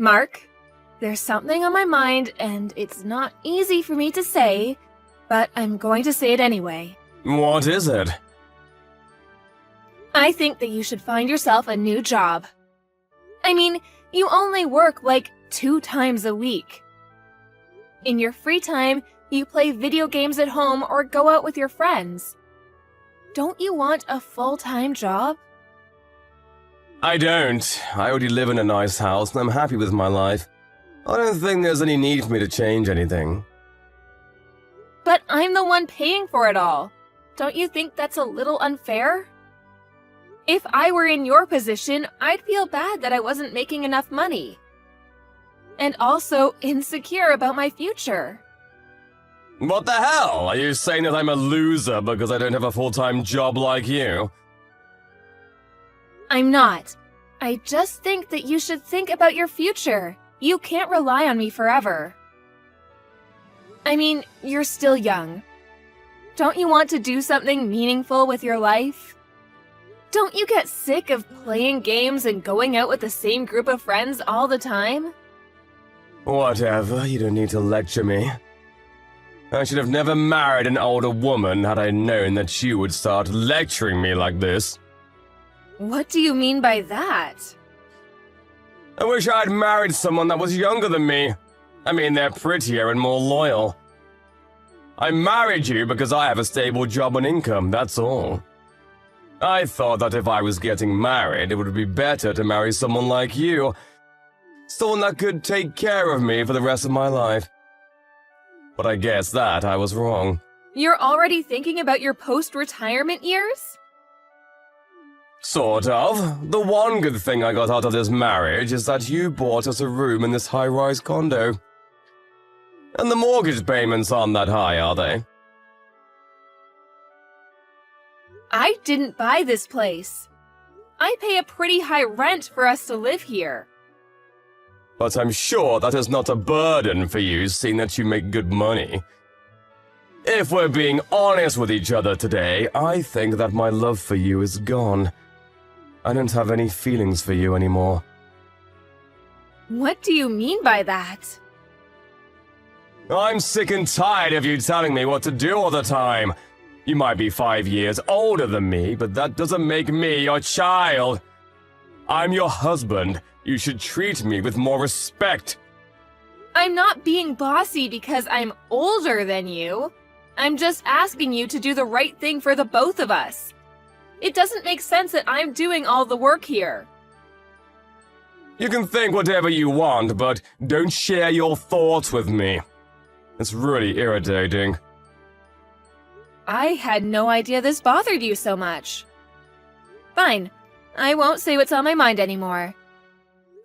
Mark, there's something on my mind, and it's not easy for me to say, but I'm going to say it anyway. What is it? I think that you should find yourself a new job. I mean, you only work like 2 times a week. In your free time, you play video games at home or go out with your friends. Don't you want a full-time job? I don't. I already live in a nice house and I'm happy with my life. I don't think there's any need for me to change anything. But I'm the one paying for it all. Don't you think that's a little unfair? If I were in your position, I'd feel bad that I wasn't making enough money. And also insecure about my future. What the hell? Are you saying that I'm a loser because I don't have a full-time job like you? I'm not. I just think that you should think about your future. You can't rely on me forever. I mean, you're still young. Don't you want to do something meaningful with your life? Don't you get sick of playing games and going out with the same group of friends all the time? Whatever, you don't need to lecture me. I should have never married an older woman had I known that you would start lecturing me like this. What do you mean by that? I wish I'd married someone that was younger than me. I mean, they're prettier and more loyal. I married you because I have a stable job and income, that's all. I thought that if I was getting married, it would be better to marry someone like you. Someone that could take care of me for the rest of my life. But I guess that I was wrong. You're already thinking about your post-retirement years? Sort of. The one good thing I got out of this marriage is that you bought us a room in this high-rise condo. And the mortgage payments aren't that high, are they? I didn't buy this place. I pay a pretty high rent for us to live here. But I'm sure that is not a burden for you, seeing that you make good money. If we're being honest with each other today, I think that my love for you is gone. I don't have any feelings for you anymore. What do you mean by that? I'm sick and tired of you telling me what to do all the time. You might be 5 years older than me, but that doesn't make me your child. I'm your husband. You should treat me with more respect. I'm not being bossy because I'm older than you. I'm just asking you to do the right thing for the both of us. It doesn't make sense that I'm doing all the work here. You can think whatever you want, but don't share your thoughts with me. It's really irritating. I had no idea this bothered you so much. Fine, I won't say what's on my mind anymore.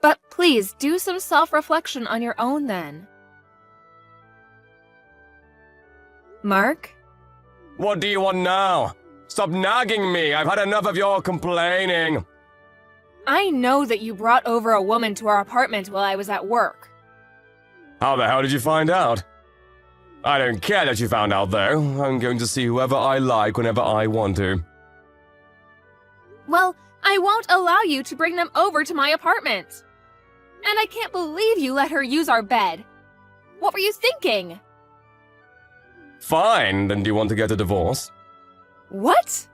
But please do some self-reflection on your own then. Mark? What do you want now? Stop nagging me. I've had enough of your complaining. I know that you brought over a woman to our apartment while I was at work. How the hell did you find out? I don't care that you found out, though. I'm going to see whoever I like whenever I want to. Well, I won't allow you to bring them over to my apartment. And I can't believe you let her use our bed. What were you thinking? Fine, then do you want to get a divorce? What?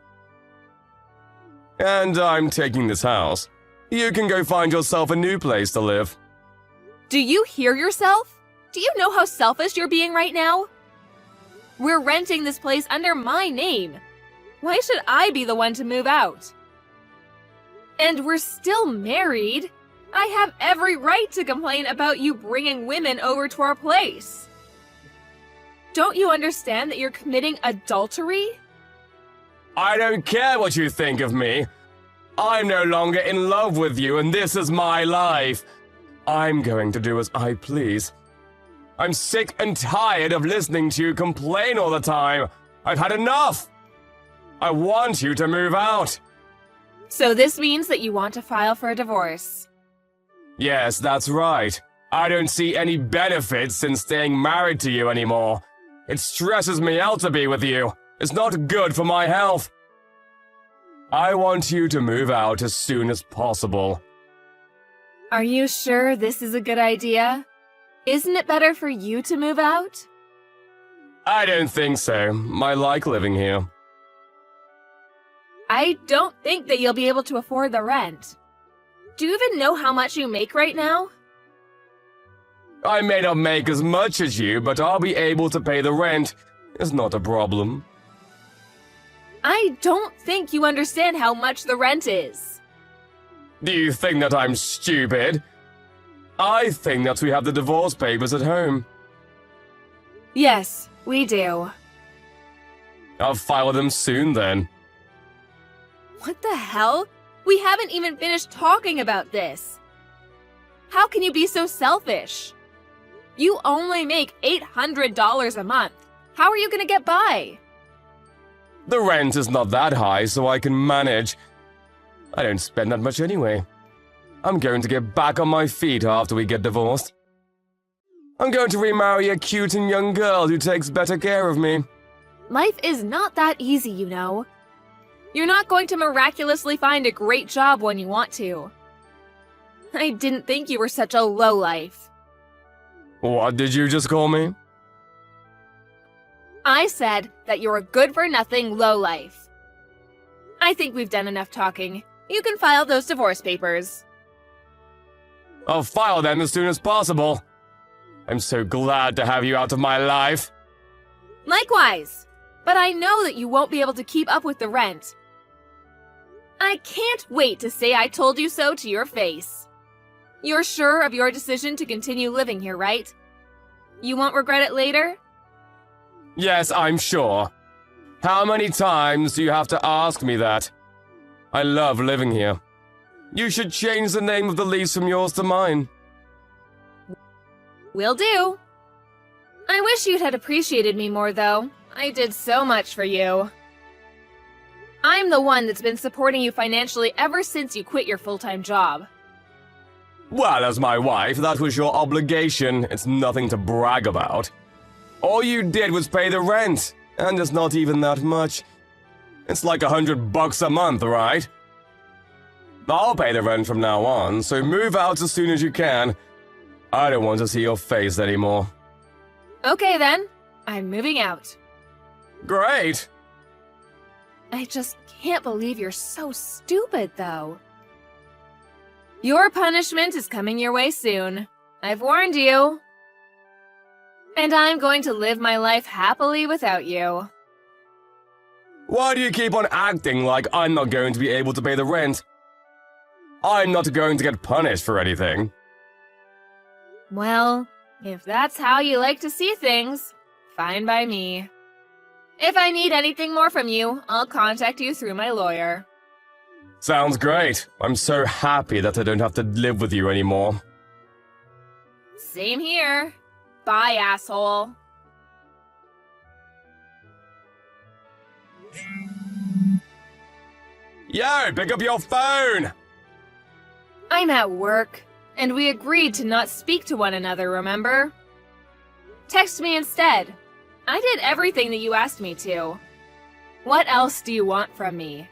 And I'm taking this house. You can go find yourself a new place to live. Do you hear yourself? Do you know how selfish you're being right now? We're renting this place under my name. Why should I be the one to move out? And we're still married. I have every right to complain about you bringing women over to our place. Don't you understand that you're committing adultery? I don't care what you think of me. I'm no longer in love with you, and this is my life. I'm going to do as I please. I'm sick and tired of listening to you complain all the time. I've had enough. I want you to move out. So this means that you want to file for a divorce. Yes, that's right. I don't see any benefits in staying married to you anymore. It stresses me out to be with you. It's not good for my health. I want you to move out as soon as possible. Are you sure this is a good idea? Isn't it better for you to move out? I don't think so. I like living here. I don't think that you'll be able to afford the rent. Do you even know how much you make right now? I may not make as much as you, but I'll be able to pay the rent. It's not a problem. I don't think you understand how much the rent is. Do you think that I'm stupid? I think that we have the divorce papers at home. Yes, we do. I'll file them soon then. What the hell? We haven't even finished talking about this. How can you be so selfish? You only make $800 a month. How are you gonna get by? The rent is not that high, so I can manage. I don't spend that much anyway. I'm going to get back on my feet after we get divorced. I'm going to remarry a cute and young girl who takes better care of me. Life is not that easy, you know. You're not going to miraculously find a great job when you want to. I didn't think you were such a lowlife. What did you just call me? I said that you're a good-for-nothing lowlife. I think we've done enough talking. You can file those divorce papers. I'll file them as soon as possible. I'm so glad to have you out of my life. Likewise, but I know that you won't be able to keep up with the rent. I can't wait to say I told you so to your face. You're sure of your decision to continue living here, right? You won't regret it later? Yes, I'm sure. How many times do you have to ask me that? I love living here. You should change the name of the lease from yours to mine. Will do. I wish you'd had appreciated me more, though. I did so much for you. I'm the one that's been supporting you financially ever since you quit your full-time job. Well, as my wife, that was your obligation. It's nothing to brag about. All you did was pay the rent, and it's not even that much. It's like $100 a month, right? I'll pay the rent from now on, so move out as soon as you can. I don't want to see your face anymore. Okay then, I'm moving out. Great! I just can't believe you're so stupid, though. Your punishment is coming your way soon. I've warned you. And I'm going to live my life happily without you. Why do you keep on acting like I'm not going to be able to pay the rent? I'm not going to get punished for anything. Well, if that's how you like to see things, fine by me. If I need anything more from you, I'll contact you through my lawyer. Sounds great. I'm so happy that I don't have to live with you anymore. Same here. Bye, asshole. Yo, pick up your phone! I'm at work, and we agreed to not speak to one another, remember? Text me instead. I did everything that you asked me to. What else do you want from me?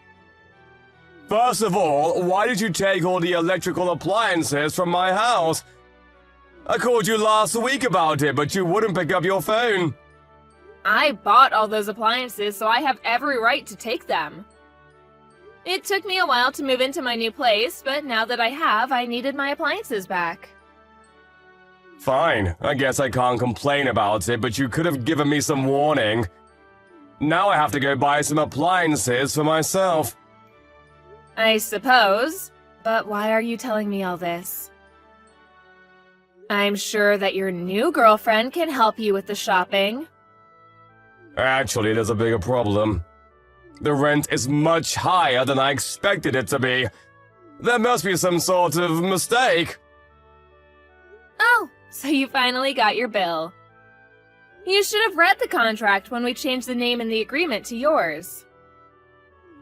First of all, why did you take all the electrical appliances from my house? I called you last week about it, but you wouldn't pick up your phone. I bought all those appliances, so I have every right to take them. It took me a while to move into my new place, but now that I have, I needed my appliances back. Fine, I guess I can't complain about it, but you could have given me some warning. Now I have to go buy some appliances for myself. I suppose, but why are you telling me all this? I'm sure that your new girlfriend can help you with the shopping. Actually, there's a bigger problem. The rent is much higher than I expected it to be. There must be some sort of mistake. Oh, so you finally got your bill. You should have read the contract when we changed the name in the agreement to yours.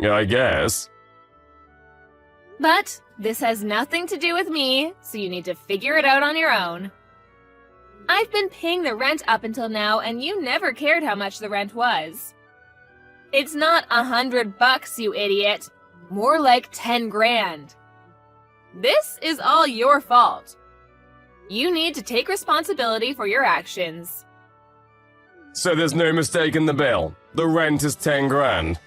I guess. But this has nothing to do with me, so you need to figure it out on your own. I've been paying the rent up until now, and you never cared how much the rent was. It's not $100, you idiot. More like 10 grand. This is all your fault. You need to take responsibility for your actions. So there's no mistake in the bill. The rent is 10 grand.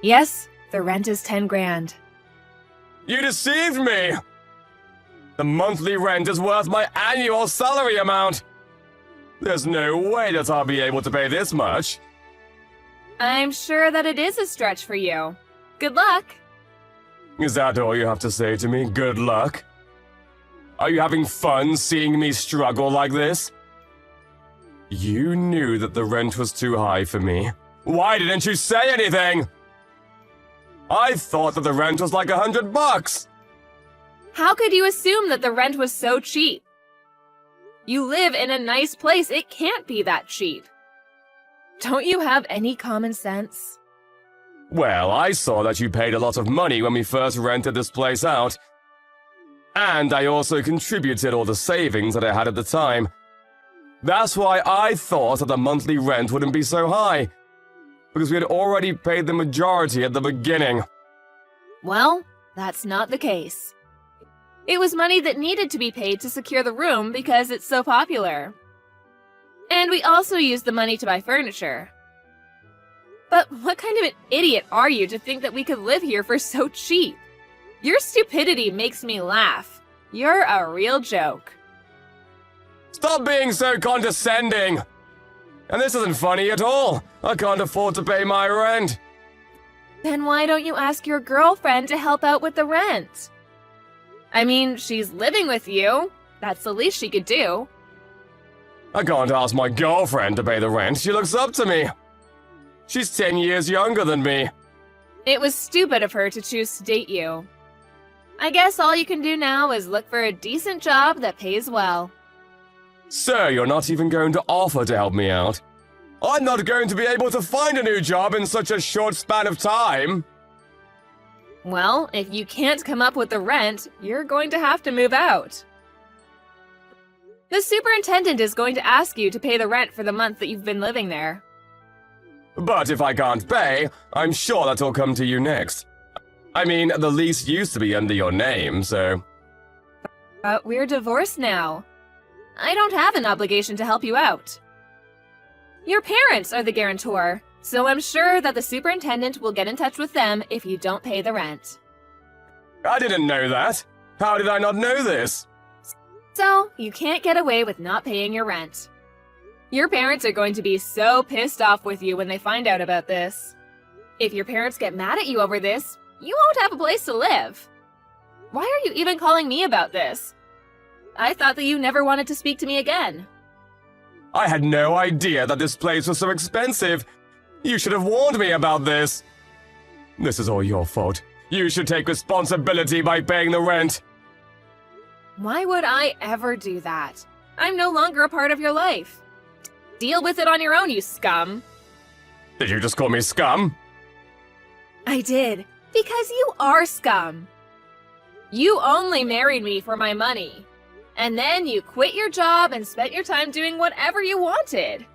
Yes, the rent is 10 grand. You deceived me! The monthly rent is worth my annual salary amount. There's no way that I'll be able to pay this much. I'm sure that it is a stretch for you. Good luck. Is that all you have to say to me? Good luck? Are you having fun seeing me struggle like this? You knew that the rent was too high for me. Why didn't you say anything? I thought that the rent was like $100. How could you assume that the rent was so cheap? You live in a nice place. It can't be that cheap. Don't you have any common sense? Well, I saw that you paid a lot of money when we first rented this place out. And I also contributed all the savings that I had at the time. That's why I thought that the monthly rent wouldn't be so high. Because we had already paid the majority at the beginning. Well, that's not the case. It was money that needed to be paid to secure the room because it's so popular. And we also used the money to buy furniture. But what kind of an idiot are you to think that we could live here for so cheap? Your stupidity makes me laugh. You're a real joke. Stop being so condescending! And this isn't funny at all. I can't afford to pay my rent. Then why don't you ask your girlfriend to help out with the rent? I mean, she's living with you. That's the least she could do. I can't ask my girlfriend to pay the rent. She looks up to me. She's 10 years younger than me. It was stupid of her to choose to date you. I guess all you can do now is look for a decent job that pays well. Sir, you're not even going to offer to help me out. I'm not going to be able to find a new job in such a short span of time. Well, if you can't come up with the rent, you're going to have to move out. The superintendent is going to ask you to pay the rent for the month that you've been living there. But if I can't pay, I'm sure that'll come to you next. I mean, the lease used to be under your name, so... But we're divorced now. I don't have an obligation to help you out. Your parents are the guarantor, so I'm sure that the superintendent will get in touch with them if you don't pay the rent. I didn't know that. How did I not know this? So, you can't get away with not paying your rent. Your parents are going to be so pissed off with you when they find out about this. If your parents get mad at you over this, you won't have a place to live. Why are you even calling me about this? I thought that you never wanted to speak to me again. I had no idea that this place was so expensive. You should have warned me about this. This is all your fault. You should take responsibility by paying the rent. Why would I ever do that? I'm no longer a part of your life. Deal with it on your own, you scum. Did you just call me scum? I did, because you are scum. You only married me for my money. And then you quit your job and spent your time doing whatever you wanted.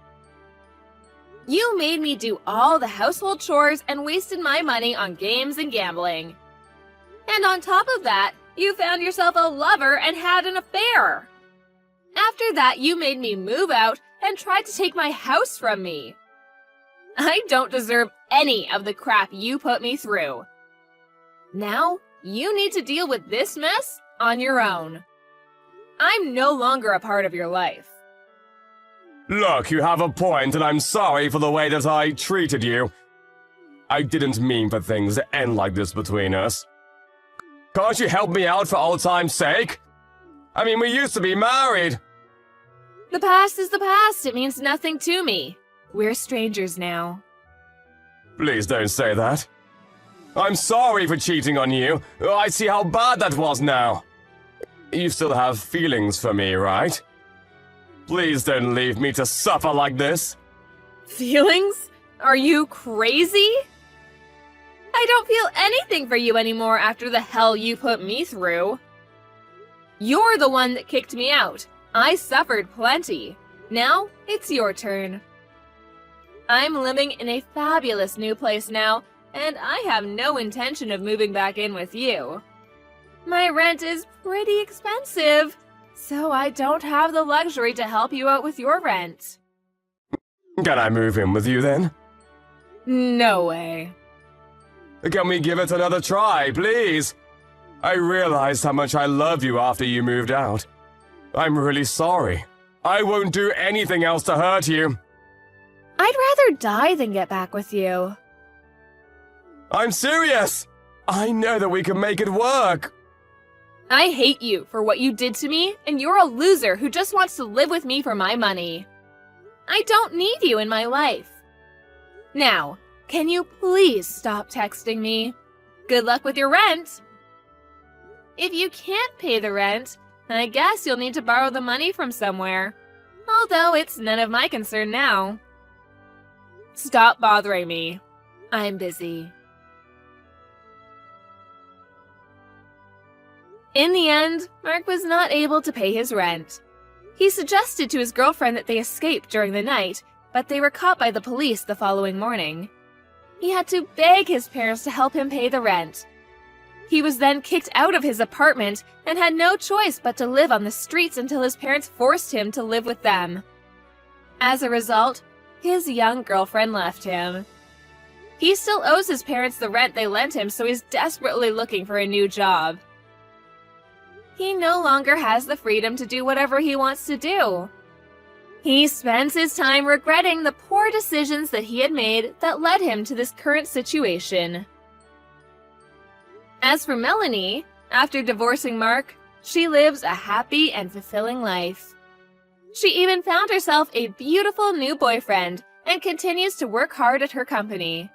You made me do all the household chores and wasted my money on games and gambling. And on top of that, you found yourself a lover and had an affair. After that, you made me move out and tried to take my house from me. I don't deserve any of the crap you put me through. Now, you need to deal with this mess on your own. I'm no longer a part of your life. Look, you have a point, and I'm sorry for the way that I treated you. I didn't mean for things to end like this between us. Can't you help me out for old time's sake? I mean, we used to be married. The past is the past. It means nothing to me. We're strangers now. Please don't say that. I'm sorry for cheating on you. I see how bad that was now. You still have feelings for me, right? Please don't leave me to suffer like this. Feelings? Are you crazy? I don't feel anything for you anymore after the hell you put me through. You're the one that kicked me out. I suffered plenty. Now, it's your turn. I'm living in a fabulous new place now, and I have no intention of moving back in with you. My rent is pretty expensive, so I don't have the luxury to help you out with your rent. Can I move in with you then? No way. Can we give it another try, please? I realized how much I love you after you moved out. I'm really sorry. I won't do anything else to hurt you. I'd rather die than get back with you. I'm serious! I know that we can make it work! I hate you for what you did to me, and you're a loser who just wants to live with me for my money. I don't need you in my life. Now, can you please stop texting me? Good luck with your rent! If you can't pay the rent, I guess you'll need to borrow the money from somewhere. Although it's none of my concern now. Stop bothering me. I'm busy. In the end, Mark was not able to pay his rent. He suggested to his girlfriend that they escape during the night, but they were caught by the police the following morning. He had to beg his parents to help him pay the rent. He was then kicked out of his apartment and had no choice but to live on the streets until his parents forced him to live with them. As a result, his young girlfriend left him. He still owes his parents the rent they lent him, so he's desperately looking for a new job. He no longer has the freedom to do whatever he wants to do. He spends his time regretting the poor decisions that he had made that led him to this current situation. As for Melanie, after divorcing Mark, she lives a happy and fulfilling life. She even found herself a beautiful new boyfriend and continues to work hard at her company.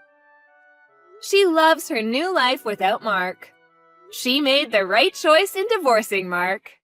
She loves her new life without Mark. She made the right choice in divorcing Mark.